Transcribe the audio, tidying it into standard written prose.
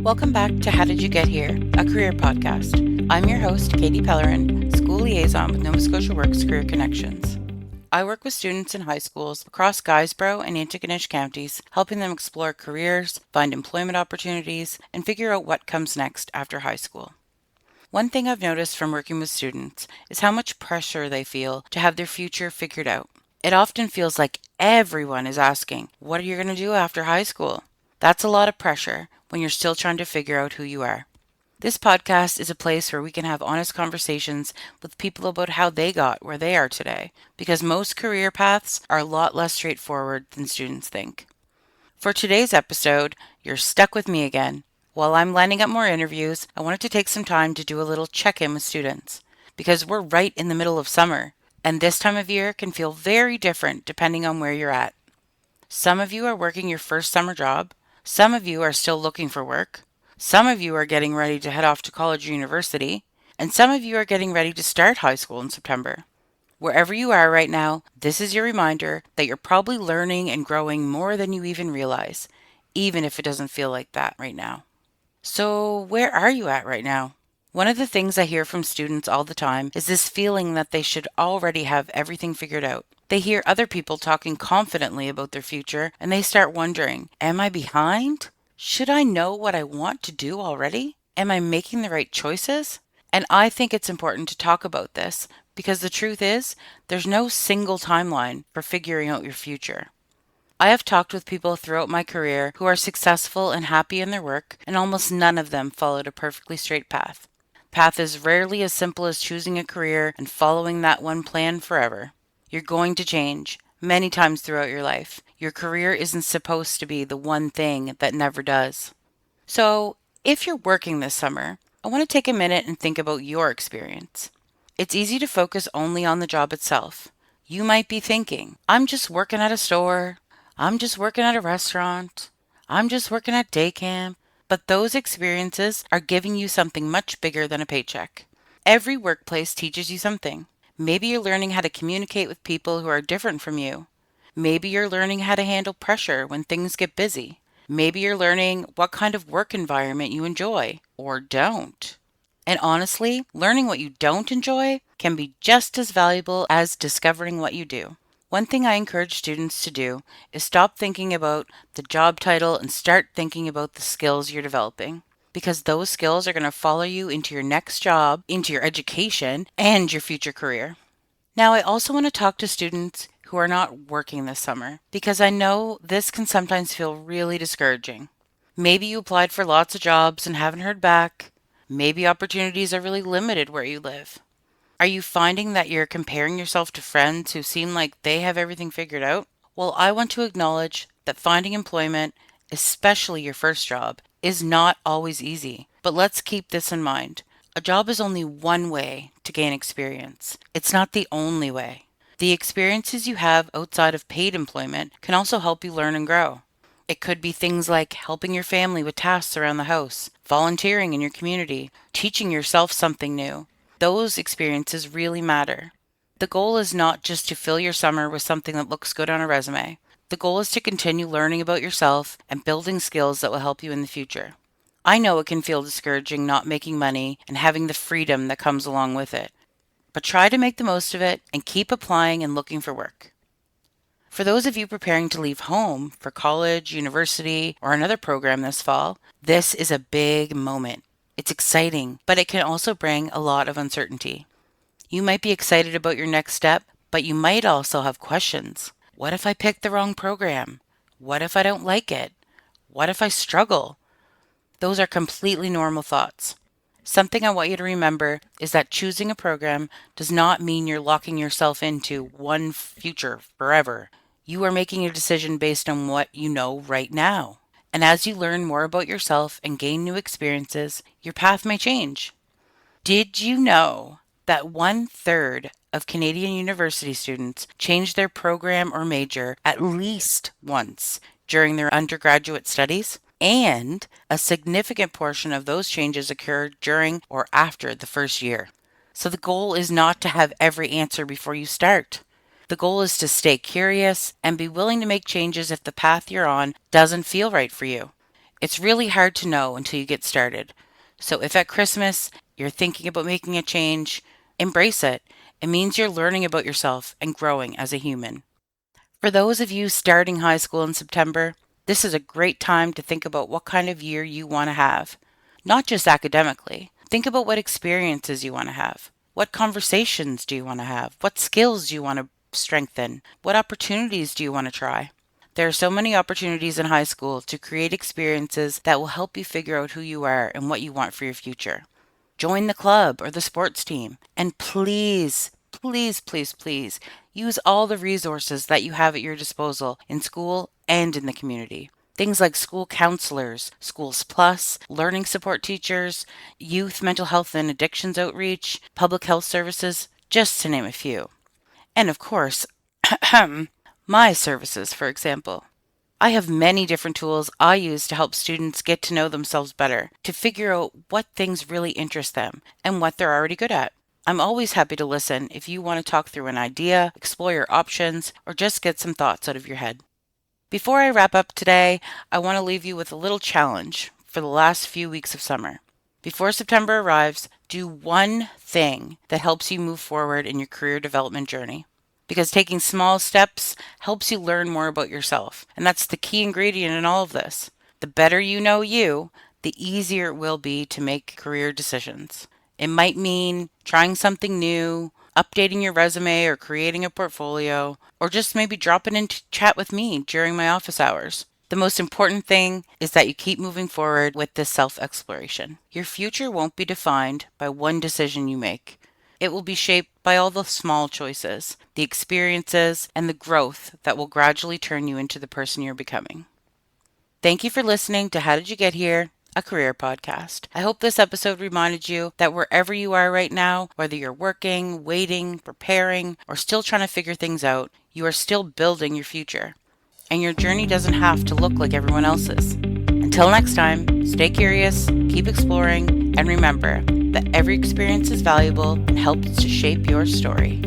Welcome back to How Did You Get Here, a career podcast. I'm your host, Katie Pellerin, School Liaison with Nova Scotia Works Career Connections. I work with students in high schools across Guysborough and Antigonish counties, helping them explore careers, find employment opportunities, and figure out what comes next after high school. One thing I've noticed from working with students is how much pressure they feel to have their future figured out. It often feels like everyone is asking, what are you going to do after high school? That's a lot of pressure when you're still trying to figure out who you are. This podcast is a place where we can have honest conversations with people about how they got where they are today, because most career paths are a lot less straightforward than students think. For today's episode, you're stuck with me again. While I'm lining up more interviews, I wanted to take some time to do a little check-in with students, because we're right in the middle of summer, and this time of year can feel very different depending on where you're at. Some of you are working your first summer job. Some of you are still looking for work. Some of you are getting ready to head off to college or university. And some of you are getting ready to start high school in September. Wherever you are right now, this is your reminder that you're probably learning and growing more than you even realize, even if it doesn't feel like that right now. So, where are you at right now? One of the things I hear from students all the time is this feeling that they should already have everything figured out. They hear other people talking confidently about their future and they start wondering, am I behind? Should I know what I want to do already? Am I making the right choices? And I think it's important to talk about this because the truth is, there's no single timeline for figuring out your future. I have talked with people throughout my career who are successful and happy in their work, and almost none of them followed a perfectly straight path. Path is rarely as simple as choosing a career and following that one plan forever. You're going to change many times throughout your life. Your career isn't supposed to be the one thing that never does. So, if you're working this summer, I want to take a minute and think about your experience. It's easy to focus only on the job itself. You might be thinking, I'm just working at a store, I'm just working at a restaurant, I'm just working at day camp. But those experiences are giving you something much bigger than a paycheck. Every workplace teaches you something. Maybe you're learning how to communicate with people who are different from you. Maybe you're learning how to handle pressure when things get busy. Maybe you're learning what kind of work environment you enjoy or don't. And honestly, learning what you don't enjoy can be just as valuable as discovering what you do. One thing I encourage students to do is stop thinking about the job title and start thinking about the skills you're developing, because those skills are going to follow you into your next job, into your education, and your future career. Now, I also want to talk to students who are not working this summer, because I know this can sometimes feel really discouraging. Maybe you applied for lots of jobs and haven't heard back. Maybe opportunities are really limited where you live. Are you finding that you're comparing yourself to friends who seem like they have everything figured out? Well, I want to acknowledge that finding employment, especially your first job, is not always easy. But let's keep this in mind. A job is only one way to gain experience. It's not the only way. The experiences you have outside of paid employment can also help you learn and grow. It could be things like helping your family with tasks around the house, volunteering in your community, teaching yourself something new. Those experiences really matter. The goal is not just to fill your summer with something that looks good on a resume. The goal is to continue learning about yourself and building skills that will help you in the future. I know it can feel discouraging not making money and having the freedom that comes along with it, but try to make the most of it and keep applying and looking for work. For those of you preparing to leave home for college, university, or another program this fall, this is a big moment. It's exciting, but it can also bring a lot of uncertainty. You might be excited about your next step, but you might also have questions. What if I pick the wrong program? What if I don't like it? What if I struggle? Those are completely normal thoughts. Something I want you to remember is that choosing a program does not mean you're locking yourself into one future forever. You are making a decision based on what you know right now. And as you learn more about yourself and gain new experiences, your path may change. Did you know that 1/3 of Canadian university students change their program or major at least once during their undergraduate studies? And a significant portion of those changes occurred during or after the first year. So the goal is not to have every answer before you start. The goal is to stay curious and be willing to make changes if the path you're on doesn't feel right for you. It's really hard to know until you get started. So if at Christmas you're thinking about making a change, embrace it. It means you're learning about yourself and growing as a human. For those of you starting high school in September, this is a great time to think about what kind of year you want to have. Not just academically. Think about what experiences you want to have. What conversations do you want to have? What skills do you want to strengthen? What opportunities do you want to try? There are so many opportunities in high school to create experiences that will help you figure out who you are and what you want for your future. Join the club or the sports team. And please, please, please, please use all the resources that you have at your disposal in school and in the community. Things like school counselors, Schools Plus, learning support teachers, youth mental health and addictions outreach, public health services, just to name a few. And of course, my services, for example. I have many different tools I use to help students get to know themselves better, to figure out what things really interest them and what they're already good at. I'm always happy to listen if you want to talk through an idea, explore your options, or just get some thoughts out of your head. Before I wrap up today, I want to leave you with a little challenge for the last few weeks of summer. Before September arrives, do one thing that helps you move forward in your career development journey. Because taking small steps helps you learn more about yourself. And that's the key ingredient in all of this. The better you know you, the easier it will be to make career decisions. It might mean trying something new, updating your resume or creating a portfolio, or just maybe dropping in to chat with me during my office hours. The most important thing is that you keep moving forward with this self-exploration. Your future won't be defined by one decision you make. It will be shaped by all the small choices, the experiences, and the growth that will gradually turn you into the person you're becoming. Thank you for listening to How Did You Get Here? A career podcast. I hope this episode reminded you that wherever you are right now, whether you're working, waiting, preparing, or still trying to figure things out, you are still building your future. And your journey doesn't have to look like everyone else's. Until next time, stay curious, keep exploring, and remember that every experience is valuable and helps to shape your story.